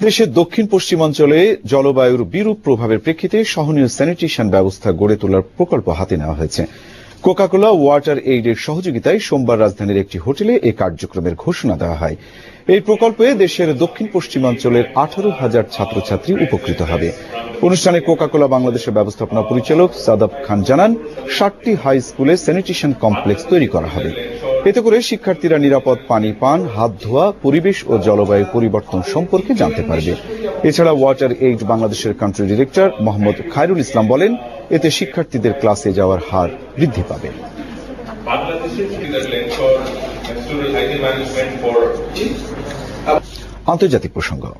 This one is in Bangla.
দেশের দক্ষিণ পশ্চিমাঞ্চলে জলবায়ুর বিরূপ প্রভাবের প্রেক্ষিতে সহনীয় স্যানিটেশন ব্যবস্থা গড়ে তোলার প্রকল্প হাতে নেওয়া হয়েছে। কোকা-কোলা ওয়াটার এইডের সহযোগিতায় সোমবার রাজধানীর একটি হোটেলে এই কার্যক্রমের ঘোষণা দেওয়া হয়। এই প্রকল্পে দেশের দক্ষিণ পশ্চিমাঞ্চলের 18,000 ছাত্রছাত্রী উপকৃত হবে। অনুষ্ঠানে কোকা-কোলা বাংলাদেশের ব্যবস্থাপনা পরিচালক সাদাব খান জানান, 60টি হাই স্কুলে স্যানিটেশন কমপ্লেক্স তৈরি করা হবে। এতে করে শিক্ষার্থীরা নিরাপদ পানি পান, হাত ধোয়া, পরিবেশ ও জলবায়ু পরিবর্তন সম্পর্কে জানতে পারবে। এছাড়া ওয়াটার এইড বাংলাদেশের country director Mohammad Khairul Islam বলেন, এতে শিক্ষার্থীদের ক্লাসে যাওয়ার হার বৃদ্ধি পাবে। আন্তর্জাতিক প্রসঙ্গ।